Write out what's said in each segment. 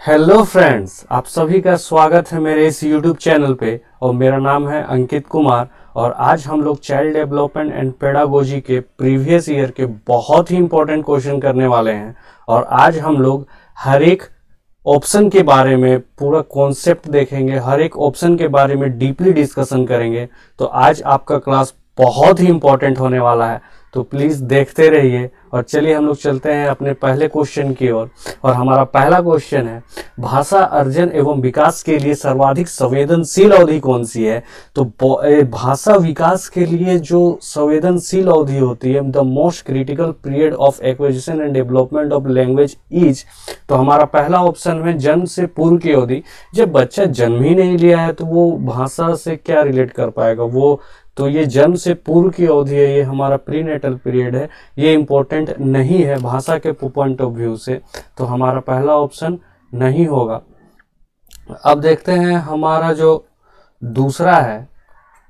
Hello friends, आप सभी का स्वागत है मेरे इस यूट्यूब चैनल पे। और मेरा नाम है अंकित कुमार। और आज हम लोग चाइल्ड डेवलपमेंट एंड पेडागोजी के प्रीवियस ईयर के बहुत ही इंपॉर्टेंट क्वेश्चन करने वाले हैं। और आज हम लोग हर एक ऑप्शन के बारे में पूरा कॉन्सेप्ट देखेंगे, हर एक ऑप्शन के बारे में डीपली डिस्कशन करेंगे। तो आज आपका क्लास बहुत ही इंपॉर्टेंट होने वाला है, तो प्लीज देखते रहिए। और चलिए हम लोग चलते हैं अपने पहले क्वेश्चन की ओर। और हमारा पहला क्वेश्चन है, भाषा अर्जन एवं विकास के लिए सर्वाधिक संवेदनशील अवधि कौन सी है? तो भाषा विकास के लिए जो संवेदनशील अवधि होती है, the most critical period of acquisition and development of language is, तो हमारा पहला ऑप्शन है जन्म से पूर्व की अवधि। जब बच्चा जन्म ही नहीं लिया है तो वो भाषा से क्या रिलेट कर पाएगा? वो तो ये जन्म से पूर्व की अवधि है, ये हमारा प्रीनेटल पीरियड है, ये इंपॉर्टेंट नहीं है भाषा के पॉइंट ऑफ व्यू से। तो हमारा पहला ऑप्शन नहीं होगा। अब देखते हैं हमारा जो दूसरा है,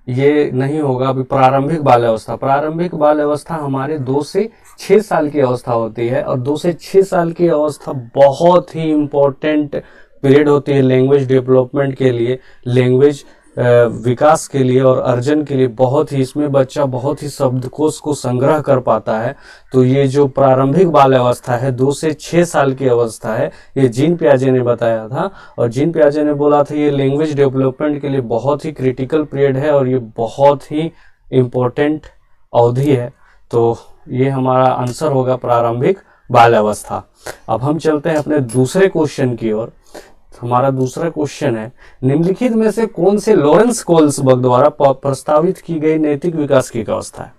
ये नहीं होगा। अभी प्रारंभिक बाल्यावस्था, प्रारंभिक बाल्यावस्था हमारे 2 से 6 साल की अवस्था होती है। और 2 से 6 साल की अवस्था बहुत ही इंपॉर्टेंट पीरियड होती है लैंग्वेज डेवलपमेंट के लिए, लैंग्वेज विकास के लिए और अर्जन के लिए। बहुत ही इसमें बच्चा बहुत ही शब्दकोश को संग्रह कर पाता है। तो ये जो प्रारंभिक बाल्यावस्था है, 2 से 6 साल की अवस्था है, ये जीन पियाजे ने बताया था। और जीन पियाजे ने बोला था ये लैंग्वेज डेवलपमेंट के लिए बहुत ही क्रिटिकल पीरियड है और ये बहुत ही इम्पोर्टेंट अवधि है। तो ये हमारा आंसर होगा प्रारंभिक बाल्यावस्था। अब हम चलते हैं अपने दूसरे क्वेश्चन की ओर। हमारा दूसरा क्वेश्चन है, निम्नलिखित में से कौन से लॉरेंस कोल्सबर्ग द्वारा प्रस्तावित की गई नैतिक विकास की अवस्था है?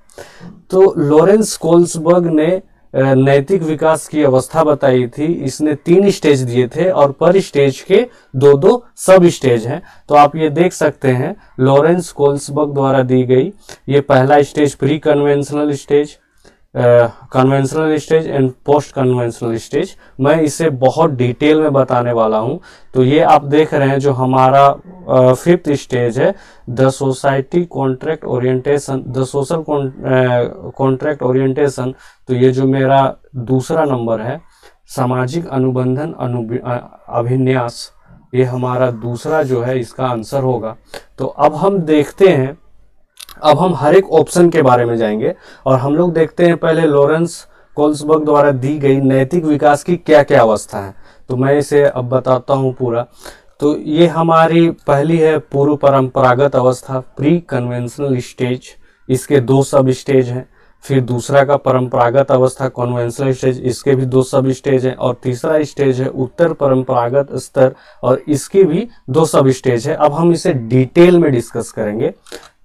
तो लॉरेंस कोल्सबर्ग ने नैतिक विकास की अवस्था बताई थी। इसने 3 स्टेज दिए थे और पर स्टेज के 2-2 सब स्टेज हैं। तो आप ये देख सकते हैं लॉरेंस कोल्सबर्ग द्वारा दी गई, ये पहला stage pre conventional stage, conventional stage and post conventional stage. मैं इसे बहुत डिटेल में बताने वाला हूं। तो ये आप देख रहे हैं जो हमारा 5th स्टेज है, the society contract orientation, the social contract orientation. तो ये जो मेरा दूसरा नंबर है, सामाजिक अनुबंधन अभिन्यास, ये हमारा दूसरा जो है इसका आंसर होगा। तो अब हम देखते हैं, अब हम हर एक ऑप्शन के बारे में जाएंगे और हम लोग देखते हैं पहले लॉरेंस कोल्सबर्ग द्वारा दी गई नैतिक विकास की क्या क्या अवस्था है। तो मैं इसे अब बताता हूं पूरा। तो ये हमारी पहली है पूर्व परंपरागत अवस्था, प्री कन्वेंशनल स्टेज, इसके 2 सब स्टेज हैं। फिर दूसरा का परंपरागत अवस्था कन्वेंशनल स्टेज, इसके भी 2 सब स्टेज हैं। और तीसरा स्टेज है उत्तर परंपरागत स्तर और इसकी भी 2 सब स्टेज है। अब हम इसे डिटेल में डिस्कस करेंगे।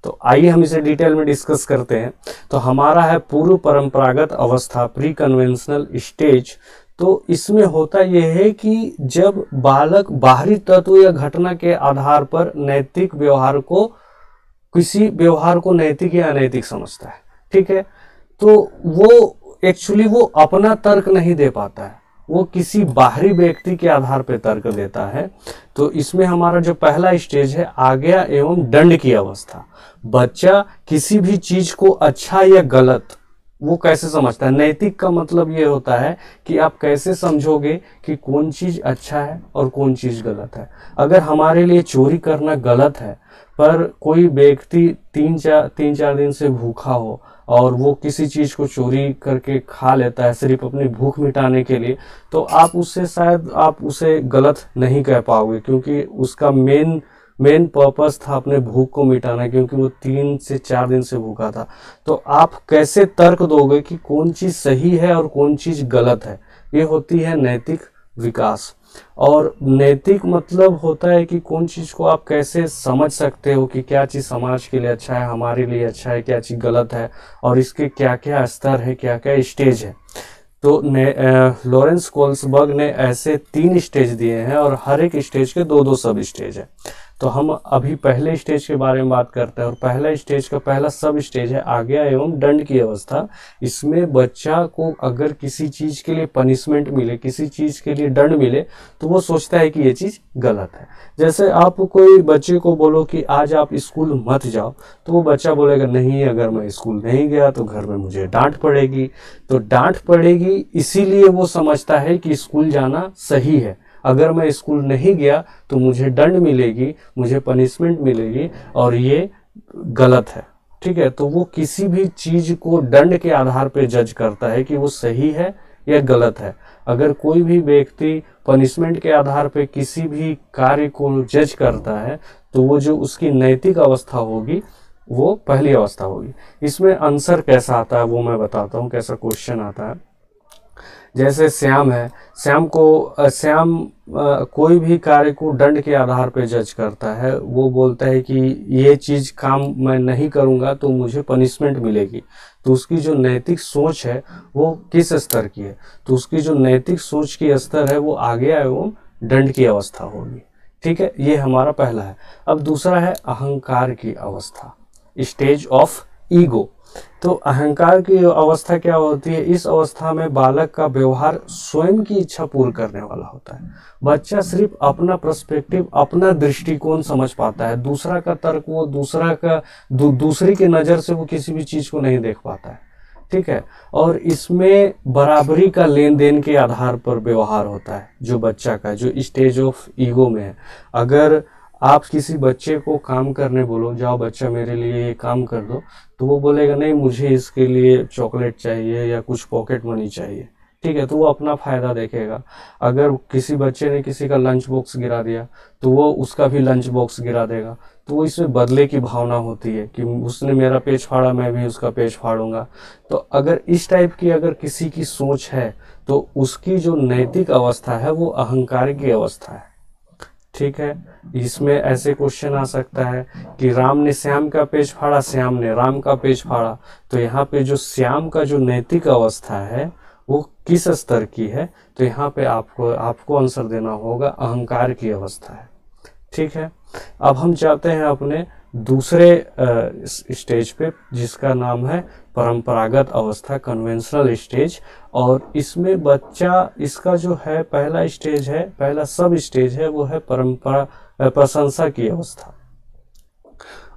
तो आइए हम इसे डिटेल में डिस्कस करते हैं। तो हमारा है पूर्व परंपरागत अवस्था, प्री कन्वेंशनल स्टेज। तो इसमें होता यह है कि जब बालक बाहरी तत्व या घटना के आधार पर नैतिक व्यवहार को, किसी व्यवहार को नैतिक या अनैतिक समझता है, ठीक है। तो वो एक्चुअली वो अपना तर्क नहीं दे पाता है, वो किसी बाहरी व्यक्ति के आधार पर तर्क देता है। तो इसमें हमारा जो पहला स्टेज है आज्ञा एवं दंड की अवस्था। बच्चा किसी भी चीज को अच्छा या गलत वो कैसे समझता है? नैतिक का मतलब ये होता है कि आप कैसे समझोगे कि कौन चीज अच्छा है और कौन चीज गलत है। अगर हमारे लिए चोरी करना गलत है पर कोई व्यक्ति 3-4 दिन से भूखा हो और वो किसी चीज को चोरी करके खा लेता है सिर्फ अपनी भूख मिटाने के लिए, तो आप उससे शायद आप उसे गलत नहीं कह पाओगे, क्योंकि उसका मेन पर्पस था अपने भूख को मिटाना, क्योंकि वो 3 से 4 दिन से भूखा था। तो आप कैसे तर्क दोगे कि कौन चीज सही है और कौन चीज गलत है? ये होती है नैतिक विकास। और नैतिक मतलब होता है कि कौन चीज को आप कैसे समझ सकते हो कि क्या चीज समाज के लिए अच्छा है, हमारे लिए अच्छा है, क्या चीज गलत है और इसके क्या क्या स्तर है, क्या क्या स्टेज है। तो लॉरेंस कोल्सबर्ग ने ऐसे 3 स्टेज दिए हैं और हर एक स्टेज के 2-2 सब स्टेज है। तो हम अभी पहले स्टेज के बारे में बात करते हैं। और पहला स्टेज का पहला सब स्टेज है आज्ञा एवं दंड की अवस्था। इसमें बच्चा को अगर किसी चीज के लिए पनिशमेंट मिले, किसी चीज के लिए दंड मिले, तो वो सोचता है कि ये चीज गलत है। जैसे आप कोई बच्चे को बोलो कि आज आप स्कूल मत जाओ, तो वो बच्चा बोलेगा नहीं, अगर मैं स्कूल नहीं गया तो घर में मुझे डांट पड़ेगी। तो डांट पड़ेगी इसीलिए वो समझता है कि स्कूल जाना सही है। अगर मैं स्कूल नहीं गया तो मुझे दंड मिलेगी, मुझे पनिशमेंट मिलेगी और ये गलत है। ठीक है, तो वो किसी भी चीज को दंड के आधार पे जज करता है कि वो सही है या गलत है। अगर कोई भी व्यक्ति पनिशमेंट के आधार पे किसी भी कार्य को जज करता है तो वो जो उसकी नैतिक अवस्था होगी वो पहली अवस्था होगी। इसमें आंसर कैसा आता है वो मैं बताता हूँ, कैसा क्वेश्चन आता है। जैसे श्याम है, श्याम कोई भी कार्य को दंड के आधार पे जज करता है। वो बोलता है कि ये चीज काम मैं नहीं करूंगा तो मुझे पनिशमेंट मिलेगी। तो उसकी जो नैतिक सोच है वो किस स्तर की है, तो उसकी जो नैतिक सोच की स्तर है वो आगे एवं दंड की अवस्था होगी। ठीक है, ये हमारा पहला है। अब दूसरा है अहंकार की अवस्था, स्टेज ऑफ ईगो। तो अहंकार की अवस्था क्या होती है? इस अवस्था में बालक का व्यवहार स्वयं की इच्छा पूर्ण करने वाला होता है। बच्चा सिर्फ अपना पर्सपेक्टिव, अपना दृष्टिकोण समझ पाता है। दूसरा का तर्क, वो दूसरी की नजर से वो किसी भी चीज को नहीं देख पाता है। ठीक है, और इसमें बराबरी का लेन देन के आधार पर व्यवहार होता है जो बच्चा का, जो स्टेज ऑफ ईगो में है। अगर आप किसी बच्चे को काम करने बोलो, जाओ बच्चा मेरे लिए ये काम कर दो, तो वो बोलेगा नहीं मुझे इसके लिए चॉकलेट चाहिए या कुछ पॉकेट मनी चाहिए। ठीक है, तो वो अपना फायदा देखेगा। अगर किसी बच्चे ने किसी का लंच बॉक्स गिरा दिया तो वो उसका भी लंच बॉक्स गिरा देगा। तो वो इसमें बदले की भावना होती है कि उसने मेरा पेज फाड़ा, मैं भी उसका पेज फाड़ूंगा। तो अगर इस टाइप की अगर किसी की सोच है तो उसकी जो नैतिक अवस्था है वो अहंकार की अवस्था है। ठीक है, इसमें ऐसे क्वेश्चन आ सकता है कि राम ने श्याम का पेज फाड़ा, श्याम ने राम का पेज फाड़ा। तो यहाँ पे जो श्याम का जो नैतिक अवस्था है वो किस स्तर की है? तो यहाँ पे आपको आंसर देना होगा अहंकार की अवस्था है। ठीक है, अब हम जाते हैं अपने दूसरे स्टेज पे जिसका नाम है परंपरागत अवस्था, कन्वेंशनल स्टेज। और इसमें बच्चा, इसका जो है पहला स्टेज है, पहला सब स्टेज है वो है प्रशंसा की अवस्था।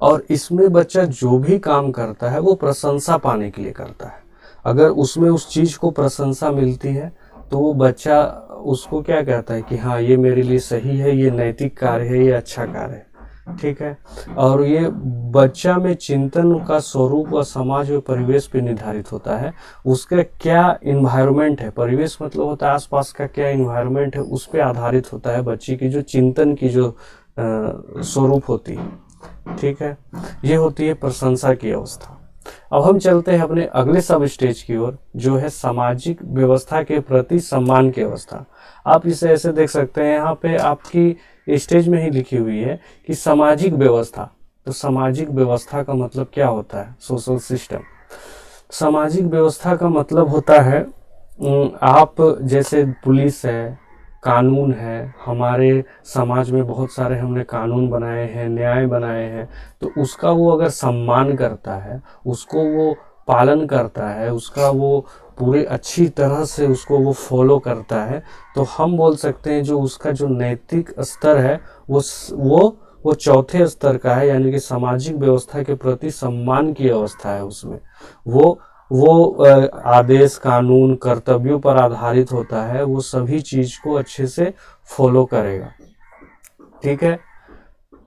और इसमें बच्चा जो भी काम करता है वो प्रशंसा पाने के लिए करता है। अगर उसमें उस चीज को प्रशंसा मिलती है तो वो बच्चा उसको क्या कहता है कि हाँ ये मेरे लिए सही है, ये नैतिक कार्य है, ये अच्छा कार्य है। ठीक है, और ये बच्चा में चिंतन का स्वरूप और समाज व परिवेश पे निर्धारित होता है। उसका क्या इन्वायरमेंट है, परिवेश मतलब होता है आसपास का क्या इन्वायरमेंट है, उस पे आधारित होता है बच्चे की जो चिंतन की जो स्वरूप होती है। ठीक है, ये होती है प्रशंसा की अवस्था। अब हम चलते हैं अपने अगले सब स्टेज की ओर जो है सामाजिक व्यवस्था के प्रति सम्मान की अवस्था। आप इसे ऐसे देख सकते हैं, यहाँ पे आपकी स्टेज में ही लिखी हुई है कि सामाजिक व्यवस्था। तो सामाजिक व्यवस्था का मतलब क्या होता है? Social system. सामाजिक व्यवस्था का मतलब होता है आप जैसे पुलिस है, कानून है, हमारे समाज में बहुत सारे हमने कानून बनाए हैं, न्याय बनाए हैं, तो उसका वो अगर सम्मान करता है, उसको वो पालन करता है, उसका वो पूरे अच्छी तरह से उसको वो फॉलो करता है, तो हम बोल सकते हैं जो उसका जो नैतिक स्तर है वो चौथे स्तर का है, यानी कि सामाजिक व्यवस्था के प्रति सम्मान की अवस्था है। उसमें वो आदेश, कानून, कर्तव्यों पर आधारित होता है, वो सभी चीज को अच्छे से फॉलो करेगा। ठीक है,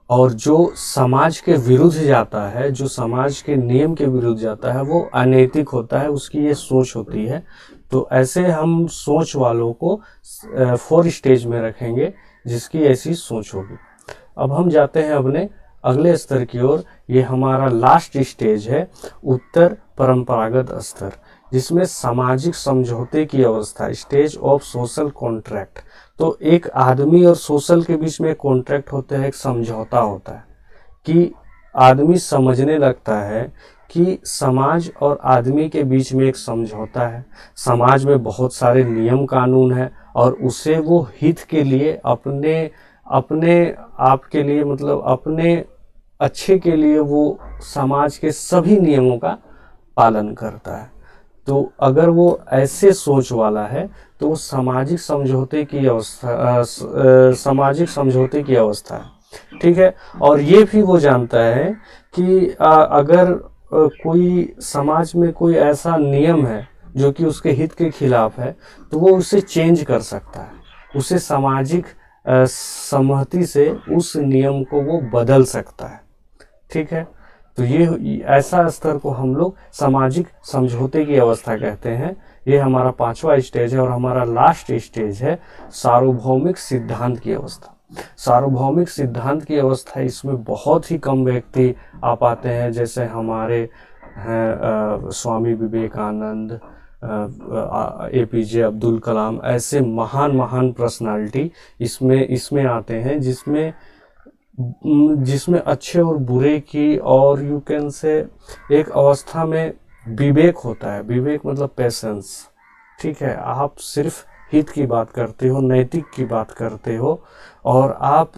और जो समाज के विरुद्ध जाता है, जो समाज के नियम के विरुद्ध जाता है, वो अनैतिक होता है, उसकी ये सोच होती है। तो ऐसे हम सोच वालों को 4 स्टेज में रखेंगे जिसकी ऐसी सोच होगी। अब हम जाते हैं अपने अगले स्तर की ओर। ये हमारा लास्ट स्टेज है उत्तर परंपरागत स्तर, जिसमें सामाजिक समझौते की अवस्था, स्टेज ऑफ सोशल कॉन्ट्रैक्ट। तो एक आदमी और सोशल के बीच में एक कॉन्ट्रैक्ट होता है, एक समझौता होता है कि आदमी समझने लगता है कि समाज और आदमी के बीच में एक समझौता है। समाज में बहुत सारे नियम कानून है और उसे वो हित के लिए, अपने आप के लिए, मतलब अपने अच्छे के लिए वो समाज के सभी नियमों का पालन करता है। तो अगर वो ऐसे सोच वाला है तो वो सामाजिक समझौते की अवस्था है। ठीक है, और ये भी वो जानता है कि अगर कोई समाज में कोई ऐसा नियम है जो कि उसके हित के खिलाफ है तो वो उसे चेंज कर सकता है। उसे सामाजिक सहमति से उस नियम को वो बदल सकता है। ठीक है, तो ये ऐसा स्तर को हम लोग सामाजिक समझौते की अवस्था कहते हैं। ये हमारा 5वां स्टेज है और हमारा लास्ट स्टेज है सार्वभौमिक सिद्धांत की अवस्था। सार्वभौमिक सिद्धांत की अवस्था, इसमें बहुत ही कम व्यक्ति आ पाते हैं, जैसे हमारे हैं स्वामी विवेकानंद, APJ अब्दुल कलाम, ऐसे महान महान पर्सनालिटी इसमें आते हैं, जिसमें अच्छे और बुरे की, और यू कैन से एक अवस्था में विवेक होता है। विवेक मतलब पैसेंस। ठीक है, आप सिर्फ हित की बात करते हो, नैतिक की बात करते हो, और आप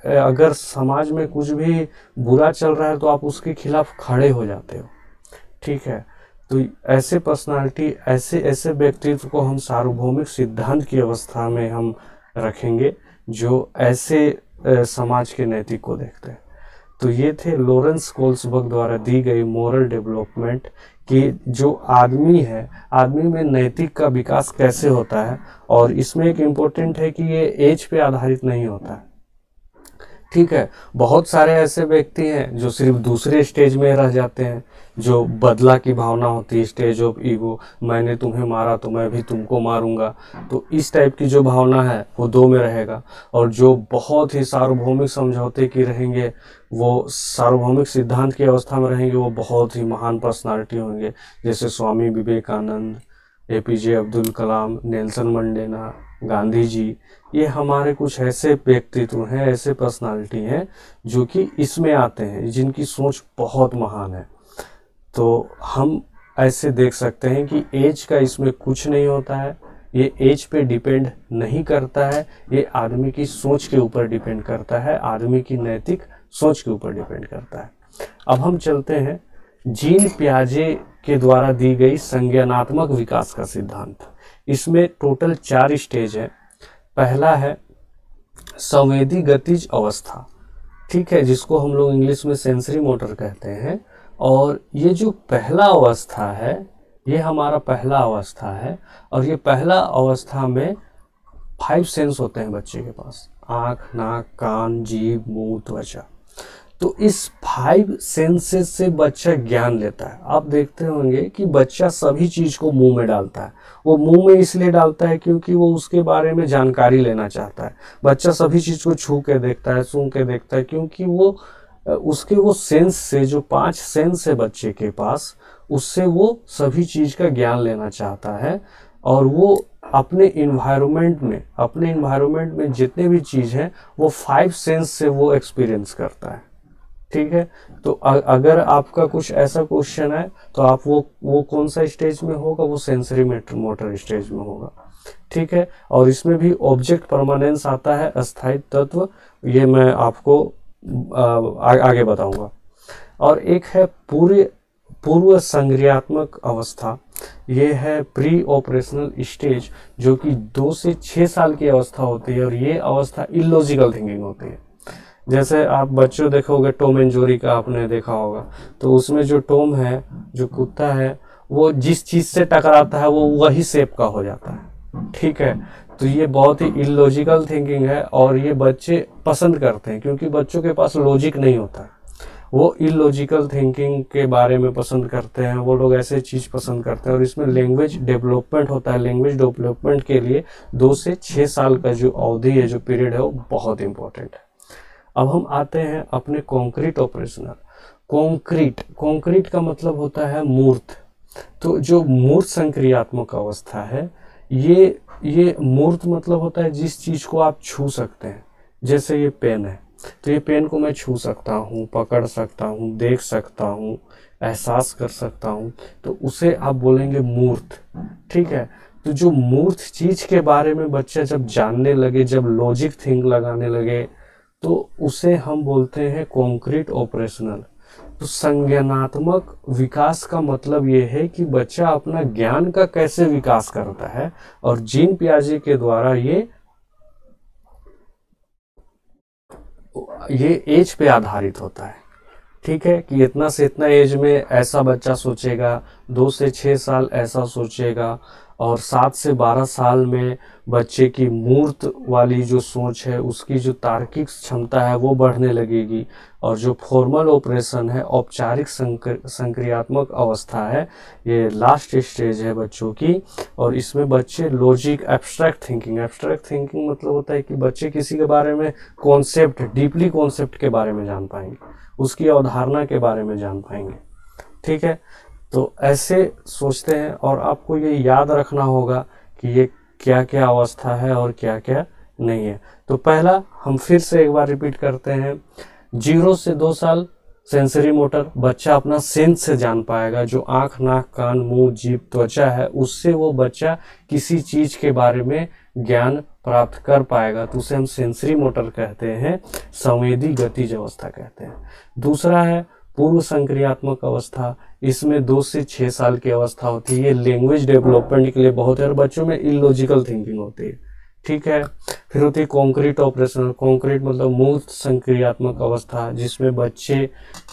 अगर समाज में कुछ भी बुरा चल रहा है तो आप उसके खिलाफ खड़े हो जाते हो। ठीक है, तो ऐसे पर्सनालिटी, ऐसे व्यक्तित्व को हम सार्वभौमिक सिद्धांत की अवस्था में हम रखेंगे, जो ऐसे समाज के नैतिक को देखते हैं। तो ये थे लॉरेंस कोल्सबर्ग द्वारा दी गई मोरल डेवलपमेंट कि जो आदमी है, आदमी में नैतिक का विकास कैसे होता है। और इसमें एक इम्पोर्टेंट है कि ये एज पे आधारित नहीं होता है। ठीक है, बहुत सारे ऐसे व्यक्ति हैं जो सिर्फ दूसरे स्टेज में रह जाते हैं, जो बदला की भावना होती है, स्टेज ऑफ ईगो, मैंने तुम्हें मारा तो मैं भी तुमको मारूंगा। तो इस टाइप की जो भावना है वो 2 में रहेगा। और जो बहुत ही सार्वभौमिक समझौते की रहेंगे, वो सार्वभौमिक सिद्धांत की अवस्था में रहेंगे, वो बहुत ही महान पर्सनालिटी होंगे, जैसे Swami Vivekananda, APJ Abdul Kalam, Nelson Mandela, Gandhi ji. ये हमारे कुछ ऐसे व्यक्तित्व हैं, ऐसे पर्सनालिटी हैं जो कि इसमें आते हैं, जिनकी सोच बहुत महान है। तो हम ऐसे देख सकते हैं कि एज का इसमें कुछ नहीं होता है, ये एज पे डिपेंड नहीं करता है, ये आदमी की सोच के ऊपर डिपेंड करता है, आदमी की नैतिक सोच के ऊपर डिपेंड करता है। अब हम चलते हैं जीन पियाजे के द्वारा दी गई संज्ञानात्मक विकास का सिद्धांत। इसमें टोटल 4 स्टेज है। पहला है संवेदी गतिज अवस्था। ठीक है, जिसको हम लोग इंग्लिश में सेंसरी मोटर कहते हैं। और ये जो पहला अवस्था है, ये हमारा पहला अवस्था है। और ये पहला अवस्था में 5 सेंस होते हैं बच्चे के पास, आँख, नाक, कान, जीभ, मुंह, त्वचा। तो इस 5 सेंसेस से बच्चा ज्ञान लेता है। आप देखते होंगे कि बच्चा सभी चीज को मुंह में डालता है। वो मुंह में इसलिए डालता है क्योंकि वो उसके बारे में जानकारी लेना चाहता है। बच्चा सभी चीज को छू के देखता है, सूंघ के देखता है, क्योंकि वो उसके वो सेंस से, जो 5 सेंस है बच्चे के पास, उससे वो सभी चीज का ज्ञान लेना चाहता है। और वो अपने इन्वायरमेंट में जितने भी चीज हैं वो 5 सेंस से वो एक्सपीरियंस करता है। ठीक है, तो अगर आपका कुछ ऐसा क्वेश्चन है तो आप वो कौन सा स्टेज में होगा, वो सेंसरी मोटर स्टेज में होगा। ठीक है, और इसमें भी ऑब्जेक्ट परमानेंस आता है, अस्थायी तत्व, ये मैं आपको आगे बताऊंगा। और एक है पूर्व संज्ञानात्मक अवस्था। ये है प्री ऑपरेशनल स्टेज, जो कि 2 से 6 साल की अवस्था होती है। और ये अवस्था इलॉजिकल थिंकिंग होती है। जैसे आप बच्चों देखोगे, टॉम एंड जेरी का आपने देखा होगा, तो उसमें जो टॉम है, जो कुत्ता है, वो जिस चीज से टकराता है वो वही शेप का हो जाता है। ठीक है, तो ये बहुत ही इलॉजिकल थिंकिंग है और ये बच्चे पसंद करते हैं, क्योंकि बच्चों के पास लॉजिक नहीं होता है। वो इलॉजिकल थिंकिंग के बारे में पसंद करते हैं, वो लोग ऐसे चीज पसंद करते हैं। और इसमें लैंग्वेज डेवलपमेंट होता है। लैंग्वेज डेवलपमेंट के लिए 2 से 6 साल का जो अवधि है, जो पीरियड है, वो बहुत इंपॉर्टेंट है। अब हम आते हैं अपने कॉन्क्रीट ऑपरेशनल। कॉन्क्रीट का मतलब होता है मूर्त। तो जो मूर्त संक्रियात्मक अवस्था है, ये मूर्त मतलब होता है जिस चीज को आप छू सकते हैं। जैसे ये पेन है, तो ये पेन को मैं छू सकता हूँ, पकड़ सकता हूँ, देख सकता हूँ, एहसास कर सकता हूँ, तो उसे आप बोलेंगे मूर्त। ठीक है, तो जो मूर्त चीज के बारे में बच्चा जब जानने लगे, जब लॉजिक थिंक लगाने लगे, तो उसे हम बोलते हैं कॉन्क्रीट ऑपरेशनल। तो संज्ञानात्मक विकास का मतलब ये है कि बच्चा अपना ज्ञान का कैसे विकास करता है। और जीन पियाजे के द्वारा ये एज पे आधारित होता है। ठीक है, कि इतना से इतना एज में ऐसा बच्चा सोचेगा, 2 से 6 साल ऐसा सोचेगा, और 7 से 12 साल में बच्चे की मूर्त वाली जो सोच है, उसकी जो तार्किक क्षमता है वो बढ़ने लगेगी। और जो फॉर्मल ऑपरेशन है, औपचारिक संक्रियात्मक अवस्था है, ये लास्ट स्टेज है बच्चों की। और इसमें बच्चे लॉजिक, एब्स्ट्रैक्ट थिंकिंग मतलब होता है कि बच्चे किसी के बारे में कॉन्सेप्ट, डीपली कॉन्सेप्ट के बारे में जान पाएंगे, उसकी अवधारणा के बारे में जान पाएंगे। ठीक है, तो ऐसे सोचते हैं। और आपको ये याद रखना होगा कि ये क्या क्या अवस्था है और क्या क्या नहीं है। तो पहला हम फिर से एक बार रिपीट करते हैं, 0 से 2 साल सेंसरी मोटर, बच्चा अपना सेंस से जान पाएगा। जो आंख, नाक, कान, मुंह, जीभ, त्वचा है, उससे वो बच्चा किसी चीज के बारे में ज्ञान प्राप्त कर पाएगा, तो उसे हम सेंसरी मोटर कहते हैं, संवेदी गतिज अवस्था कहते हैं। दूसरा है पूर्व संक्रियात्मक अवस्था, इसमें 2 से 6 साल की अवस्था होती है। ये लैंग्वेज डेवलपमेंट के लिए बहुत है और बच्चों में इलॉजिकल थिंकिंग होती है। ठीक है, फिर होती है कॉन्क्रीट ऑपरेशनल, कॉन्क्रीट मतलब मूर्त संक्रियात्मक अवस्था, जिसमें बच्चे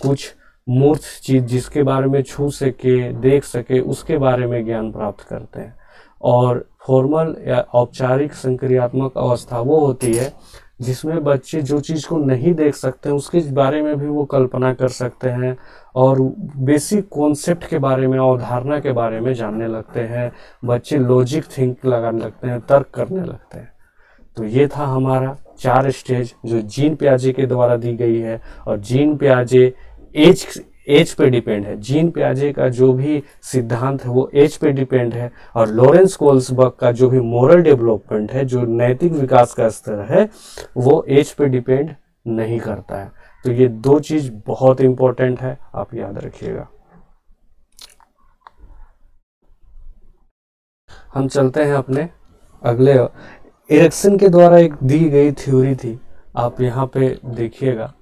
कुछ मूर्त चीज जिसके बारे में छू सके, देख सके, उसके बारे में ज्ञान प्राप्त करते हैं। और फॉर्मल या औपचारिक संक्रियात्मक अवस्था वो होती है जिसमें बच्चे जो चीज को नहीं देख सकते हैं उसके बारे में भी वो कल्पना कर सकते हैं और बेसिक कॉन्सेप्ट के बारे में, अवधारणा के बारे में जानने लगते हैं। बच्चे लॉजिक थिंक लगाने लगते हैं, तर्क करने लगते हैं। तो ये था हमारा 4 स्टेज जो जीन पियाजे के द्वारा दी गई है। और जीन पियाजे एज पे डिपेंड है। जीन पियाजे का जो भी सिद्धांत है वो एज पे डिपेंड है। और लॉरेंस कोल्सबर्ग का जो भी मोरल डेवलपमेंट है, जो नैतिक विकास का स्तर है, वो एज पे डिपेंड नहीं करता है। तो ये 2 चीज बहुत इंपॉर्टेंट है, आप याद रखिएगा। हम चलते हैं अपने अगले। एरिक्सन के द्वारा एक दी गई थ्योरी थी, आप यहाँ पे देखिएगा।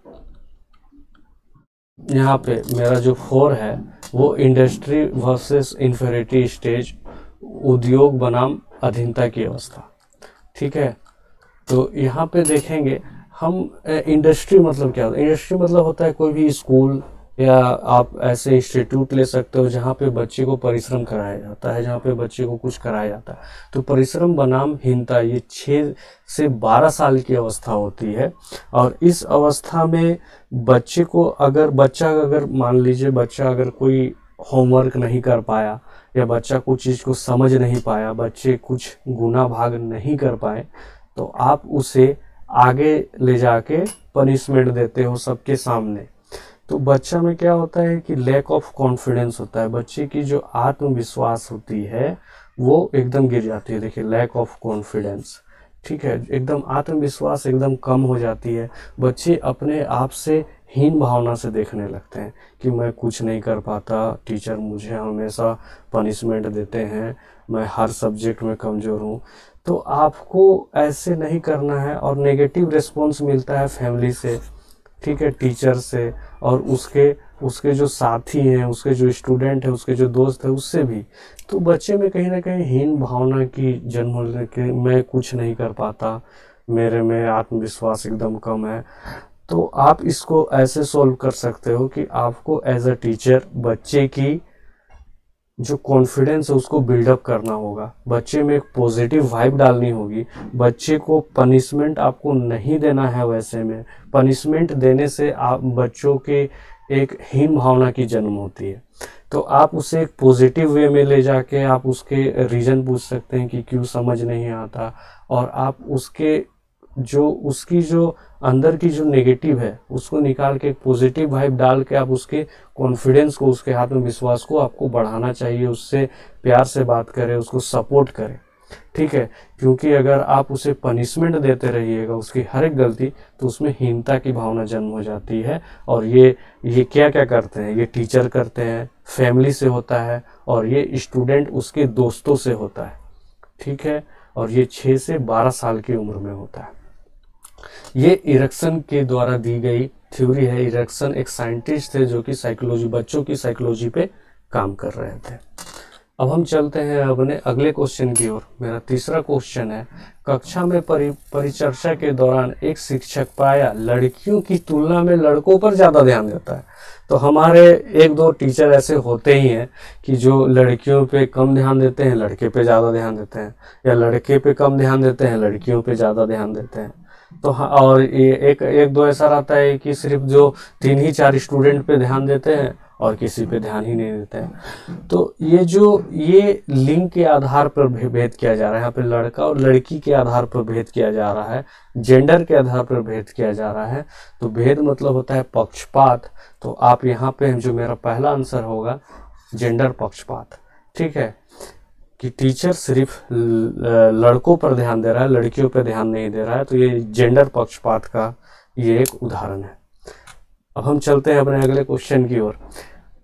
यहाँ पे मेरा जो 4 है वो इंडस्ट्री वर्सेस इंफेरिटी स्टेज, उद्योग बनाम अधीनता की अवस्था। ठीक है, तो यहाँ पे देखेंगे हम इंडस्ट्री मतलब क्या होता है। इंडस्ट्री मतलब होता है कोई भी स्कूल या आप ऐसे इंस्टीट्यूट ले सकते हो जहाँ पे बच्चे को परिश्रम कराया जाता है, जहाँ पे बच्चे को कुछ कराया जाता है। तो परिश्रम बनाम हीनता, ये 6 से 12 साल की अवस्था होती है। और इस अवस्था में बच्चे को अगर मान लीजिए बच्चा अगर कोई होमवर्क नहीं कर पाया या बच्चा कुछ चीज़ को समझ नहीं पाया, बच्चे कुछ गुना भाग नहीं कर पाए, तो आप उसे आगे ले जाके पनिशमेंट देते हो सबके सामने। तो बच्चा में क्या होता है कि लैक ऑफ कॉन्फिडेंस होता है, बच्चे की जो आत्मविश्वास होती है वो एकदम गिर जाती है। देखिए, लैक ऑफ कॉन्फिडेंस, ठीक है, एकदम आत्मविश्वास एकदम कम हो जाती है। बच्चे अपने आप से हीन भावना से देखने लगते हैं कि मैं कुछ नहीं कर पाता, टीचर मुझे हमेशा पनिशमेंट देते हैं, मैं हर सब्जेक्ट में कमज़ोर हूँ। तो आपको ऐसे नहीं करना है। और नेगेटिव रिस्पॉन्स मिलता है फैमिली से, ठीक है, टीचर से, और उसके जो साथी हैं, उसके जो स्टूडेंट है, उसके जो दोस्त है, उससे भी। तो बच्चे में कहीं ना कहीं हीन भावना की जन्म होने के, मैं कुछ नहीं कर पाता, मेरे में आत्मविश्वास एकदम कम है। तो आप इसको ऐसे सॉल्व कर सकते हो कि आपको एज अ टीचर बच्चे की जो कॉन्फिडेंस है उसको बिल्डअप करना होगा, बच्चे में एक पॉजिटिव वाइब डालनी होगी। बच्चे को पनिशमेंट आपको नहीं देना है। वैसे में पनिशमेंट देने से आप बच्चों के एक हीन भावना की जन्म होती है। तो आप उसे एक पॉजिटिव वे में ले जाके आप उसके रीज़न पूछ सकते हैं कि क्यों समझ नहीं आता, और आप उसकी जो अंदर की जो नेगेटिव है उसको निकाल के एक पॉजिटिव वाइब डाल के आप उसके कॉन्फिडेंस को, उसके आत्मविश्वास को आपको बढ़ाना चाहिए। उससे प्यार से बात करें, उसको सपोर्ट करें, ठीक है। क्योंकि अगर आप उसे पनिशमेंट देते रहिएगा उसकी हर एक गलती, तो उसमें हीनता की भावना जन्म हो जाती है। और ये क्या क्या करते हैं, ये टीचर करते हैं, फैमिली से होता है, और ये स्टूडेंट उसके दोस्तों से होता है, ठीक है। और ये 6 से 12 साल की उम्र में होता है। ये एरिक्सन के द्वारा दी गई थ्योरी है। एरिक्सन एक साइंटिस्ट थे जो कि साइकोलॉजी, बच्चों की साइकोलॉजी पे काम कर रहे थे। अब हम चलते हैं अपने अगले क्वेश्चन की ओर। मेरा तीसरा क्वेश्चन है, कक्षा में परिचर्चा के दौरान एक शिक्षक प्रायः लड़कियों की तुलना में लड़कों पर ज़्यादा ध्यान देता है। तो हमारे एक दो टीचर ऐसे होते ही हैं कि जो लड़कियों पे कम ध्यान देते हैं, लड़के पे ज़्यादा ध्यान देते हैं, या लड़के पे कम ध्यान देते हैं, लड़कियों पे ज़्यादा ध्यान देते हैं। तो हाँ, और ये एक दो ऐसा रहता है कि सिर्फ जो 3 ही 4 स्टूडेंट पे ध्यान देते हैं और किसी पे ध्यान ही नहीं देते हैं। तो ये लिंग के आधार पर भेद किया जा रहा है, यहाँ पे लड़का और लड़की के आधार पर भेद किया जा रहा है, जेंडर के आधार पर भेद किया जा रहा है। तो भेद मतलब होता है पक्षपात। तो आप यहाँ पे जो मेरा पहला आंसर होगा जेंडर पक्षपात। ठीक है, कि टीचर सिर्फ लड़कों पर ध्यान दे रहा है, लड़कियों पर ध्यान नहीं दे रहा है। तो ये जेंडर पक्षपात का ये एक उदाहरण है। अब हम चलते हैं अपने अगले क्वेश्चन की ओर।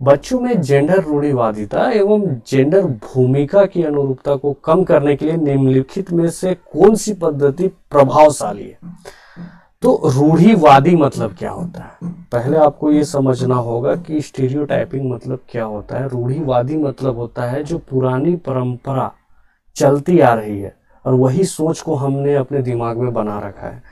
बच्चों में जेंडर रूढ़िवादिता एवं जेंडर भूमिका की अनुरूपता को कम करने के लिए निम्नलिखित में से कौन सी पद्धति प्रभावशाली है? तो रूढ़िवादी मतलब क्या होता है? पहले आपको ये समझना होगा कि स्टीरियोटाइपिंग मतलब क्या होता है। रूढ़िवादी मतलब होता है जो पुरानी परंपरा चलती आ रही है और वही सोच को हमने अपने दिमाग में बना रखा है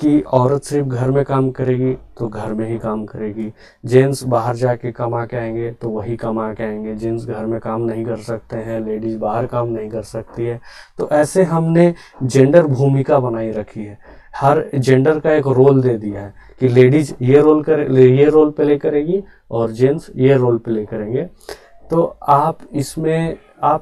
कि औरत सिर्फ घर में काम करेगी तो घर में ही काम करेगी, जेंट्स बाहर जाके कमा के आएंगे तो वही कमा के आएंगे, जेंट्स घर में काम नहीं कर सकते हैं, लेडीज़ बाहर काम नहीं कर सकती है। तो ऐसे हमने जेंडर भूमिका बनाई रखी है, हर जेंडर का एक रोल दे दिया है कि लेडीज ये रोल प्ले करेगी और जेंट्स ये रोल प्ले करेंगे। तो आप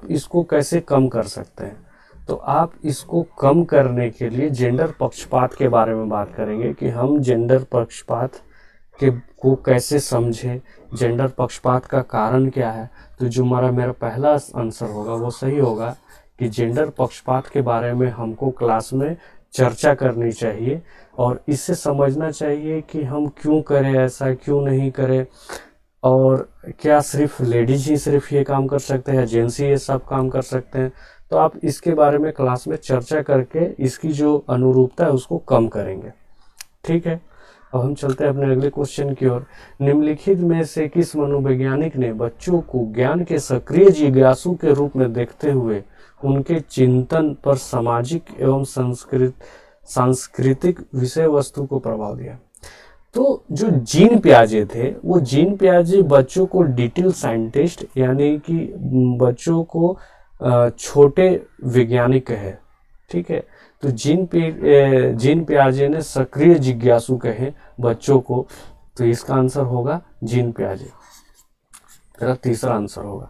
इसको कैसे कम कर सकते हैं? तो आप इसको कम करने के लिए जेंडर पक्षपात के बारे में बात करेंगे कि हम जेंडर पक्षपात को कैसे समझें, जेंडर पक्षपात का कारण क्या है। तो जो मेरा पहला आंसर होगा वो सही होगा कि जेंडर पक्षपात के बारे में हमको क्लास में चर्चा करनी चाहिए और इससे समझना चाहिए कि हम क्यों करें ऐसा, क्यों नहीं करें, और क्या सिर्फ लेडीज ही सिर्फ ये काम कर सकते हैं या जेंट्स ही ये सब काम कर सकते हैं। तो आप इसके बारे में क्लास में चर्चा करके इसकी जो अनुरूपता है उसको कम करेंगे। ठीक है, अब हम चलते हैं अपने अगले क्वेश्चन की ओर। निम्नलिखित में से किस मनोवैज्ञानिक ने बच्चों को ज्ञान के सक्रिय जिज्ञासु के रूप में देखते हुए उनके चिंतन पर सामाजिक एवं सांस्कृतिक विषय वस्तु को प्रभाव दिया? तो जो जीन पियाजे थे, वो जीन पियाजे बच्चों को डिटेल साइंटिस्ट यानी कि बच्चों को छोटे वैज्ञानिक कहे। ठीक है, तो जीन पियाजे ने सक्रिय जिज्ञासु कहे बच्चों को। तो इसका आंसर होगा जीन पियाजे, मेरा तीसरा आंसर होगा।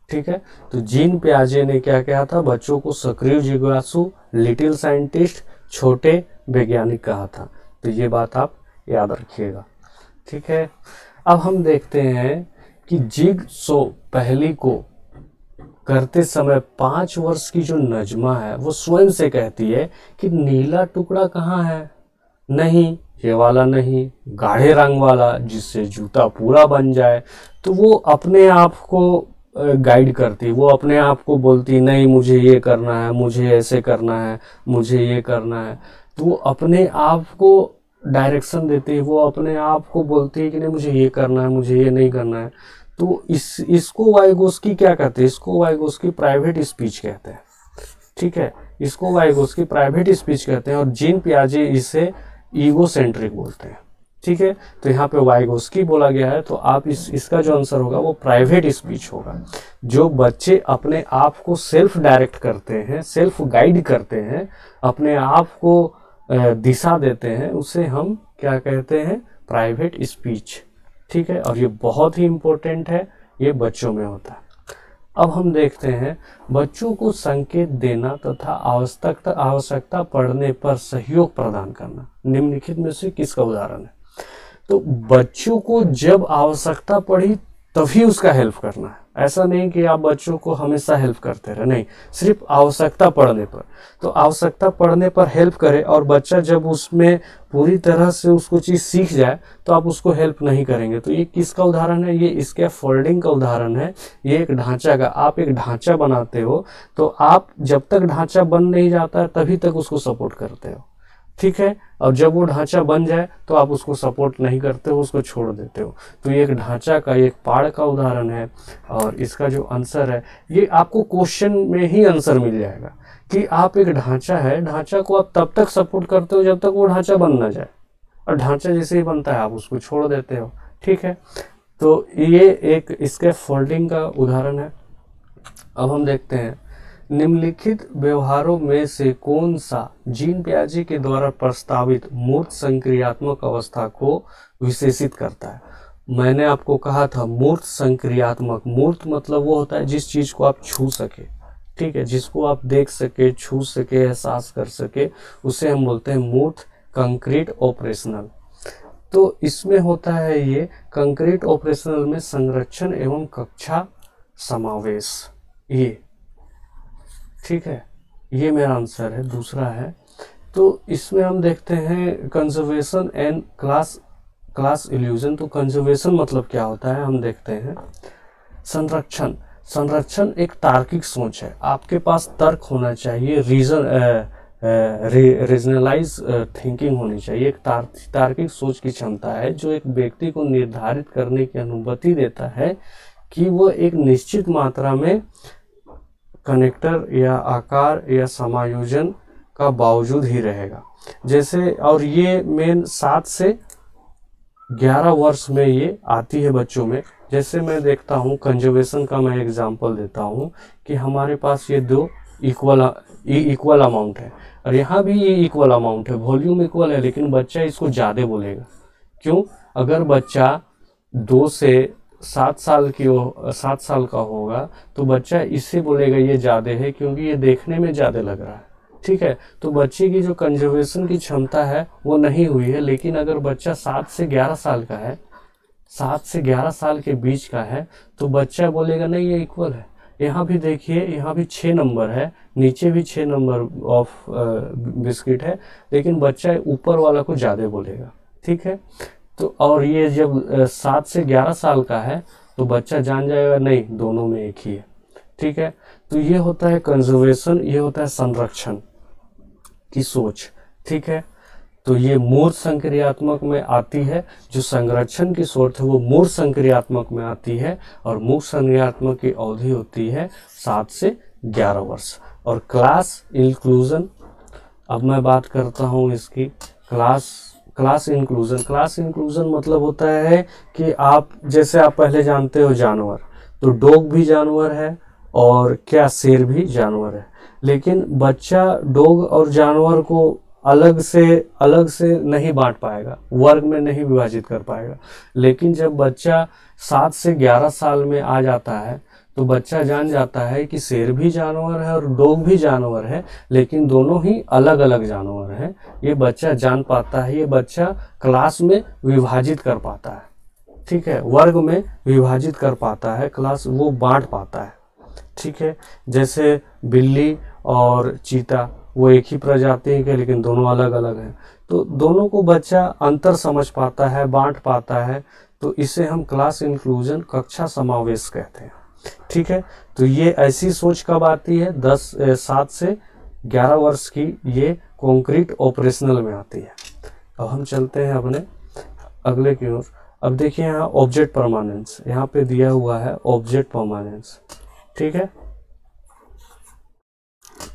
ठीक है, तो जीन पियाजे ने क्या कहा था? बच्चों को सक्रिय जिज्ञासु, लिटिल साइंटिस्ट, छोटे वैज्ञानिक कहा था। तो ये बात आप याद रखिएगा। ठीक है, अब हम देखते हैं कि जिगसो पहेली को करते समय 5 वर्ष की जो नजमा है वो स्वयं से कहती है कि नीला टुकड़ा कहाँ है? नहीं, ये वाला नहीं, गाढ़े रंग वाला जिससे जूता पूरा बन जाए। तो वो अपने आप को गाइड करती, वो अपने आप को बोलती नहीं मुझे ये करना है, मुझे ऐसे करना है, मुझे ये करना है। तो वो अपने आप को डायरेक्शन देती है, वो अपने आप को बोलती है कि नहीं मुझे ये करना है, मुझे ये नहीं करना है। तो इसको वाइगोस्की क्या कहते हैं? इसको वाइगोस्की प्राइवेट स्पीच कहते हैं। ठीक है, इसको वाइगोस्की प्राइवेट स्पीच कहते हैं और जीन पियाजे इसे ईगोसेंट्रिक बोलते हैं। ठीक है, तो यहाँ पे वाइगोस्की बोला गया है, तो आप इसका जो आंसर होगा वो प्राइवेट स्पीच होगा। जो बच्चे अपने आप को सेल्फ डायरेक्ट करते हैं, सेल्फ गाइड करते हैं, अपने आप को दिशा देते हैं, उसे हम क्या कहते हैं? Private speech. ठीक है, और ये बहुत ही इम्पोर्टेंट है, ये बच्चों में होता है। अब हम देखते हैं बच्चों को संकेत देना तथा आवश्यकता पड़ने पर सहयोग प्रदान करना निम्नलिखित में से किसका उदाहरण है? तो बच्चों को जब आवश्यकता पड़ी तभी उसका हेल्प करना है। ऐसा नहीं कि आप बच्चों को हमेशा हेल्प करते रहे, नहीं, सिर्फ आवश्यकता पड़ने पर। तो आवश्यकता पड़ने पर हेल्प करें और बच्चा जब उसमें पूरी तरह से उसको चीज़ सीख जाए तो आप उसको हेल्प नहीं करेंगे। तो ये किसका उदाहरण है? ये स्कैफोल्डिंग का उदाहरण है। ये एक ढांचा का, आप एक ढांचा बनाते हो तो आप जब तक ढांचा बन नहीं जाता है तभी तक उसको सपोर्ट करते हो। ठीक है। और जब वो ढांचा बन जाए तो आप उसको सपोर्ट नहीं करते हो, उसको छोड़ देते हो। तो ये एक ढांचा का, एक पाड़ का उदाहरण है। और इसका जो आंसर है ये आपको क्वेश्चन में ही आंसर मिल जाएगा कि आप एक ढांचा है, ढांचा को आप तब तक सपोर्ट करते हो जब तक वो ढांचा बन ना जाए, और ढांचा जैसे ही बनता है आप उसको छोड़ देते हो। ठीक है, तो ये एक इसके फोल्डिंग का उदाहरण है। अब हम देखते हैं निम्नलिखित व्यवहारों में से कौन सा जीन पियाजे के द्वारा प्रस्तावित मूर्त संक्रियात्मक अवस्था को विशेषित करता है। मैंने आपको कहा था मूर्त संक्रियात्मक, मूर्त मतलब वो होता है जिस चीज को आप छू सके, ठीक है, जिसको आप देख सके, छू सके, एहसास कर सके, उसे हम बोलते हैं मूर्त कंक्रीट ऑपरेशनल। तो इसमें होता है ये कंक्रीट ऑपरेशनल में संरक्षण एवं कक्षा समावेश, ये ठीक है, ये मेरा आंसर है। दूसरा है तो इसमें हम देखते हैं कंजर्वेशन एंड क्लास इल्यूजन। तो कंजर्वेशन मतलब क्या होता है हम देखते हैं। संरक्षण, संरक्षण एक तार्किक सोच है, आपके पास तर्क होना चाहिए, रीजनलाइज थिंकिंग होनी चाहिए। एक तार्किक सोच की क्षमता है जो एक व्यक्ति को निर्धारित करने की अनुमति देता है कि वो एक निश्चित मात्रा में कनेक्टर या आकार या समायोजन का बावजूद ही रहेगा। जैसे, और ये मेन 7 से 11 वर्ष में ये आती है बच्चों में। जैसे मैं देखता हूँ कंजर्वेशन का, मैं एग्जांपल देता हूँ कि हमारे पास ये दो इक्वल अमाउंट है, और यहाँ भी ये इक्वल अमाउंट है, वॉल्यूम इक्वल है, लेकिन बच्चा इसको ज़्यादा बोलेगा। क्यों? अगर बच्चा 2 से 7 साल का होगा तो बच्चा इससे बोलेगा ये ज़्यादा है, क्योंकि ये देखने में ज़्यादा लग रहा है। ठीक है, तो बच्चे की जो कंजर्वेशन की क्षमता है वो नहीं हुई है। लेकिन अगर बच्चा 7 से 11 साल का है, 7 से 11 साल के बीच का है, तो बच्चा बोलेगा नहीं ये इक्वल है। यहाँ भी देखिए, यहाँ भी 6 नंबर है, नीचे भी 6 नंबर ऑफ बिस्किट है, लेकिन बच्चा ऊपर वाला को ज़्यादा बोलेगा। ठीक है, तो और ये जब 7 से 11 साल का है तो बच्चा जान जाएगा नहीं दोनों में एक ही है। ठीक है, तो ये होता है कंजर्वेशन, ये होता है संरक्षण की सोच। ठीक है, तो ये मूर्त संक्रियात्मक में आती है, जो संरक्षण की सोच है वो मूर्त संक्रियात्मक में आती है, और मूर्त संक्रियात्मक की अवधि होती है 7 से 11 वर्ष। और क्लास इंक्लूजन, अब मैं बात करता हूँ इसकी क्लास इंक्लूजन। क्लास इंक्लूजन मतलब होता है कि आप, जैसे आप पहले जानते हो जानवर, तो डॉग भी जानवर है और क्या शेर भी जानवर है, लेकिन बच्चा डॉग और जानवर को अलग से नहीं बांट पाएगा, वर्ग में नहीं विभाजित कर पाएगा। लेकिन जब बच्चा 7 से 11 साल में आ जाता है तो बच्चा जान जाता है कि शेर भी जानवर है और डॉग भी जानवर है, लेकिन दोनों ही अलग अलग जानवर हैं। ये बच्चा जान पाता है, ये बच्चा क्लास में विभाजित कर पाता है। ठीक है, वर्ग में विभाजित कर पाता है, क्लास वो बांट पाता है। ठीक है, जैसे बिल्ली और चीता वो एक ही प्रजाति के, लेकिन दोनों अलग अलग हैं, तो दोनों को बच्चा अंतर समझ पाता है, बांट पाता है। तो इसे हम क्लास इंक्लूजन, कक्षा समावेश कहते हैं। ठीक है, तो ये ऐसी सोच कब आती है? 7 से 11 वर्ष की ये कॉन्क्रीट ऑपरेशनल में आती है। अब हम चलते हैं अपने अगले की ओर। अब देखिए यहाँ ऑब्जेक्ट परमानेंस, यहाँ पे दिया हुआ है ऑब्जेक्ट परमानेंस। ठीक है,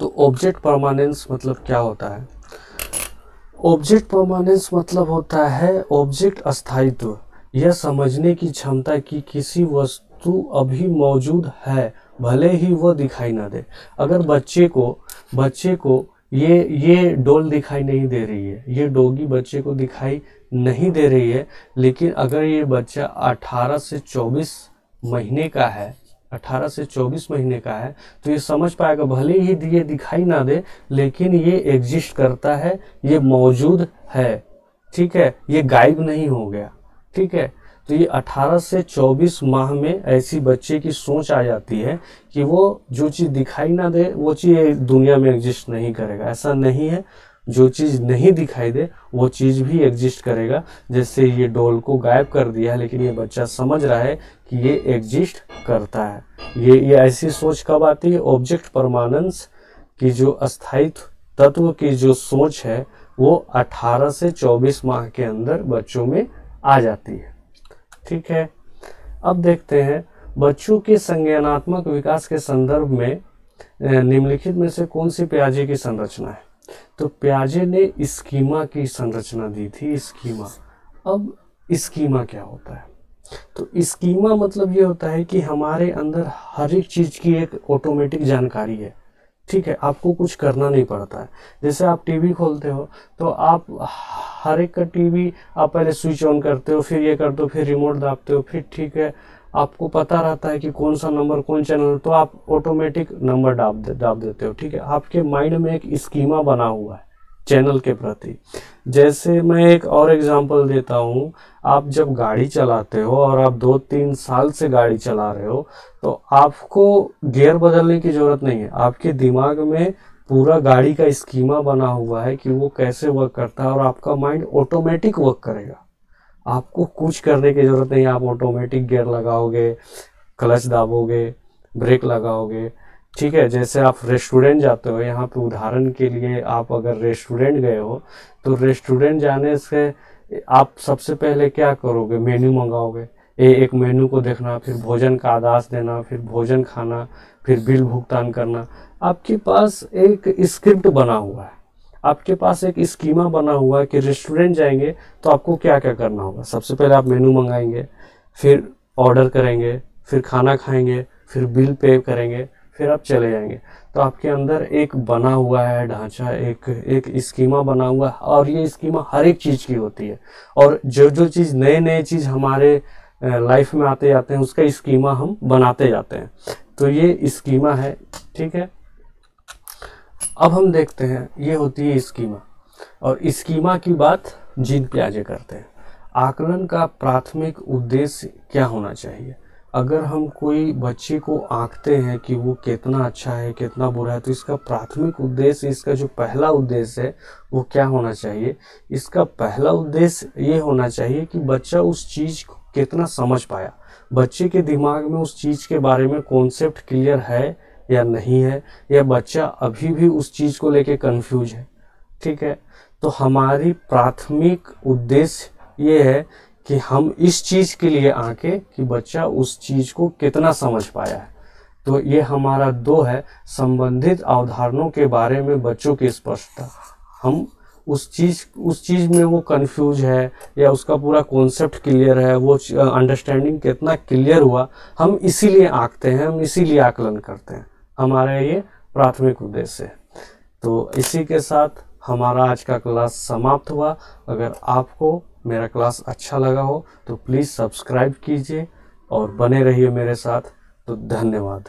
तो ऑब्जेक्ट परमानेंस मतलब क्या होता है? ऑब्जेक्ट परमानेंस मतलब होता है ऑब्जेक्ट अस्थायित्व, यह समझने की क्षमता कि किसी वस्तु अभी मौजूद है भले ही वह दिखाई ना दे। अगर बच्चे को ये डॉल दिखाई नहीं दे रही है, ये डॉगी बच्चे को दिखाई नहीं दे रही है, लेकिन अगर ये बच्चा 18 से 24 महीने का है, 18 से 24 महीने का है, तो ये समझ पाएगा भले ही ये दिखाई ना दे, लेकिन ये एग्जिस्ट करता है, ये मौजूद है। ठीक है, ये गायब नहीं हो गया। ठीक है, तो ये 18 से 24 माह में ऐसी बच्चे की सोच आ जाती है कि वो जो चीज़ दिखाई ना दे वो चीज़ दुनिया में एग्जिस्ट नहीं करेगा। ऐसा नहीं है, जो चीज़ नहीं दिखाई दे वो चीज़ भी एग्जिस्ट करेगा। जैसे ये डॉल को गायब कर दिया है, लेकिन ये बच्चा समझ रहा है कि ये एग्जिस्ट करता है। ये ऐसी सोच कब आती है? ऑब्जेक्ट परमानेंस की जो अस्थायित्व तत्व की जो सोच है वो 18 से 24 माह के अंदर बच्चों में आ जाती है। ठीक है, अब देखते हैं बच्चों के संज्ञानात्मक विकास के संदर्भ में निम्नलिखित में से कौन सी पियाजे की संरचना है। तो पियाजे ने स्कीमा की संरचना दी थी, स्कीमा। अब स्कीमा क्या होता है? तो स्कीमा मतलब ये होता है कि हमारे अंदर हर एक चीज की एक ऑटोमेटिक जानकारी है। ठीक है, आपको कुछ करना नहीं पड़ता है। जैसे आप टीवी खोलते हो तो आप हर एक का टीवी आप पहले स्विच ऑन करते हो, फिर ये करते हो, फिर रिमोट दाबते हो, फिर ठीक है आपको पता रहता है कि कौन सा नंबर कौन चैनल, तो आप ऑटोमेटिक नंबर दाब देते हो। ठीक है, आपके माइंड में एक स्कीमा बना हुआ है चैनल के प्रति। जैसे मैं एक और एग्जांपल देता हूँ, आप जब गाड़ी चलाते हो और आप 2-3 साल से गाड़ी चला रहे हो तो आपको गियर बदलने की जरूरत नहीं है। आपके दिमाग में पूरा गाड़ी का स्कीमा बना हुआ है कि वो कैसे वर्क करता है और आपका माइंड ऑटोमेटिक वर्क करेगा। आपको कुछ करने की जरूरत नहीं है। आप ऑटोमेटिक गियर लगाओगे, क्लच दाबोगे, ब्रेक लगाओगे। ठीक है, जैसे आप रेस्टोरेंट जाते हो, यहाँ पे उदाहरण के लिए आप अगर रेस्टोरेंट गए हो तो रेस्टोरेंट जाने से आप सबसे पहले क्या करोगे? मेन्यू मंगाओगे। एक मेन्यू को देखना, फिर भोजन का आदेश देना, फिर भोजन खाना, फिर बिल भुगतान करना। आपके पास एक स्क्रिप्ट बना हुआ है, आपके पास एक स्कीमा बना हुआ है कि रेस्टोरेंट जाएंगे तो आपको क्या क्या करना होगा। सबसे पहले आप मेन्यू मंगाएंगे, फिर ऑर्डर करेंगे, फिर खाना खाएंगे, फिर बिल पे करेंगे, फिर आप चले जाएंगे। तो आपके अंदर एक बना हुआ है ढांचा, एक स्कीमा बना हुआ है, और ये स्कीमा हर एक चीज की होती है। और जो जो चीज नए चीज हमारे लाइफ में आते जाते हैं उसका स्कीमा हम बनाते जाते हैं। तो ये स्कीमा है। ठीक है, अब हम देखते हैं ये होती है स्कीमा। और स्कीमा की बात जीन पियाजे करते हैं। आकलन का प्राथमिक उद्देश्य क्या होना चाहिए? अगर हम कोई बच्चे को आंकते हैं कि वो कितना अच्छा है कितना बुरा है, तो इसका प्राथमिक उद्देश्य, इसका जो पहला उद्देश्य है वो क्या होना चाहिए? इसका पहला उद्देश्य ये होना चाहिए कि बच्चा उस चीज को कितना समझ पाया, बच्चे के दिमाग में उस चीज के बारे में कॉन्सेप्ट क्लियर है या नहीं है, या बच्चा अभी भी उस चीज को लेके कंफ्यूज है। ठीक है, तो हमारी प्राथमिक उद्देश्य ये है कि हम इस चीज के लिए आंके कि बच्चा उस चीज को कितना समझ पाया है। तो ये हमारा 2 है, संबंधित अवधारणाओं के बारे में बच्चों की स्पष्टता। हम उस चीज में वो कंफ्यूज है या उसका पूरा कॉन्सेप्ट क्लियर है, वो अंडरस्टैंडिंग कितना क्लियर हुआ, हम इसीलिए आंकते हैं, हम इसीलिए आकलन करते हैं। हमारा ये प्राथमिक उद्देश्य है। तो इसी के साथ हमारा आज का क्लास समाप्त हुआ। अगर आपको मेरा क्लास अच्छा लगा हो तो प्लीज़ सब्सक्राइब कीजिए और बने रहिए मेरे साथ। तो धन्यवाद।